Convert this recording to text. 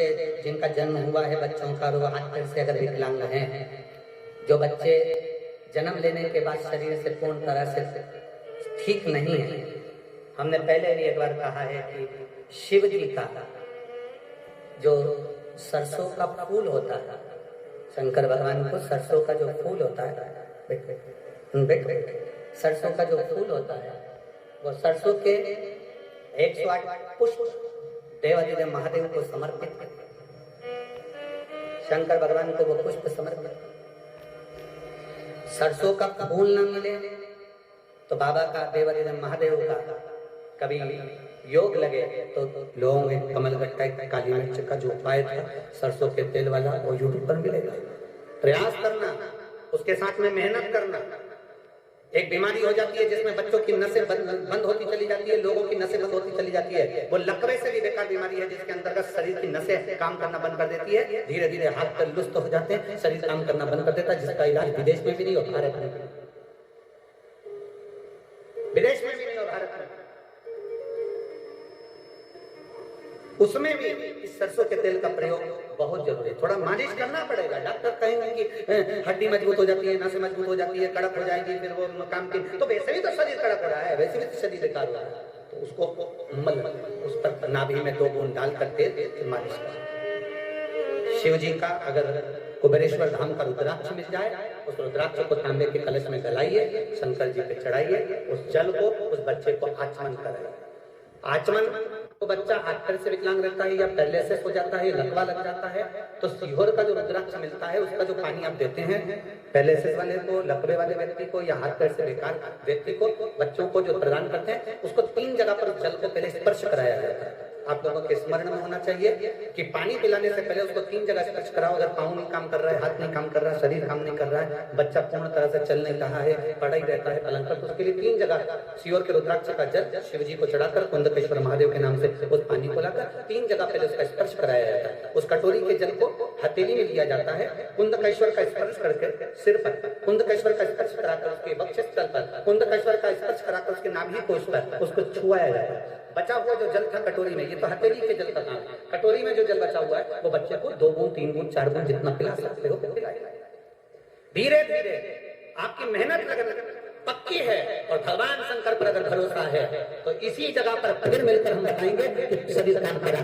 से जिनका जन्म हुआ है बच्चों का, वो हाथ पैर से अगर विकलांग हैं, जो बच्चे जन्म लेने के बाद शरीर से पूर्ण तरह से ठीक नहीं है, हमने पहले भी एक बार कहा है कि शिव जी का जो सरसों का फूल होता है, शंकर भगवान को सरसों का जो फूल होता है, सरसों का जो फूल होता है, वो सरसों के 108 पुष्प देवादिदेव महादेव को समर्पित करते, शंकर भगवान को वो पुष्प समर्पित। सरसों का फूल न मिले तो बाबा का, देवादिदेव महादेव का कभी योग लगे तो लोगों में कमलगट्टा काली मिर्च का जो उपाय था सरसों के तेल वाला, वो यूट्यूब पर मिलेगा। प्रयास करना, उसके साथ में मेहनत करना। एक बीमारी हो जाती है जिसमें बच्चों की नसें बंद होती चली जाती है, लोगों की नसें बंद होती चली जाती है, वो लकवे से भी बेकार बीमारी है, जिसके अंतर्गत शरीर की नसें काम करना बंद कर देती है, धीरे धीरे हाथ पैर लुस्त हो जाते हैं, शरीर काम करना बंद कर देता है, जिसका इलाज विदेश में भी नहीं हो, भारत में, विदेश में भी नहीं हो, भारत में। उसमें भी इस सरसों के तेल का प्रयोग बहुत जरूरी है। थोड़ा मालिश करना पड़ेगा, डॉक्टर कहेंगे कि हड्डी मजबूत हो जाती है, नसें मजबूत हो जाती है, कड़क हो जाएगी, फिर वो काम की, तो वैसे भी तो शरीर कड़क हो रहा है, वैसे भी तो शरीर बेकार हो रहा है, तो उसको उस पर नाभि में 2 बूंद डालकर तेल मालिश करें। शिव जी का अगर कुबेरेश्वर धाम का रुद्राक्ष मिल जाए, उस रुद्राक्ष को तांबे के कलश में गलाइए, शंकर जी पे चढ़ाइए, उस जल को उस बच्चे को आचमन कराइए। आचमन तो बच्चा हाथ पैर से विकलांग रहता है या पैरालिसिस हो जाता है, लकवा लग जाता है, तो सीहोर का जो रुद्राक्ष मिलता है, उसका जो पानी आप देते हैं पैरालिसिस वाले को, लकवे वाले व्यक्ति को या हाथ पैर से बेकार व्यक्ति को, बच्चों को जो प्रदान करते हैं, उसको 3 जगह पर जल को पहले स्पर्श कराया जाता है। आप लोगों के स्मरण में होना चाहिए कि पानी पिलाने से पहले उसको 3 जगह स्पर्श कराओ। अगर पाँव नहीं काम कर रहा है, हाथ नहीं काम कर रहा है, शरीर काम नहीं कर रहा है, बच्चा पूर्ण तरह से चल नहीं रहा है, पड़ा ही रहता है पलंग पर, तो उसके लिए 3 जगह सीहोर के रुद्राक्ष का जल शिव जी को चढ़ाकर कुंदकेश्वर महादेव के नाम से उस पानी को लाकर 3 जगह पहले उसका स्पर्श कराया जाता है। उस कटोरी के जल को हथेली में लिया जाता है, कुंदकेश्वर का स्पर्श करके सिर पर, कुंदकेश्वर का स्पर्श कराकर उसके वक्षस्थल पर, कुंदकेश्वर का स्पर्श कराकर उसके नाभि कोष पर उसको छुआया जाता है। बचा हुआ जो जल था कटोरी में, ये तो हथेली के जल का काम है, कटोरी में जो जल बचा हुआ है वो बच्चे को 2 बूंद 3 बूंद 4 बूंद जितना पिला सकते हो पिलाइए। धीरे धीरे आपकी मेहनत अगर पक्की है और भगवान शंकर पर अगर भरोसा है, तो इसी जगह पर फिर मिलकर हम बताएंगे कि शरीर काम करा।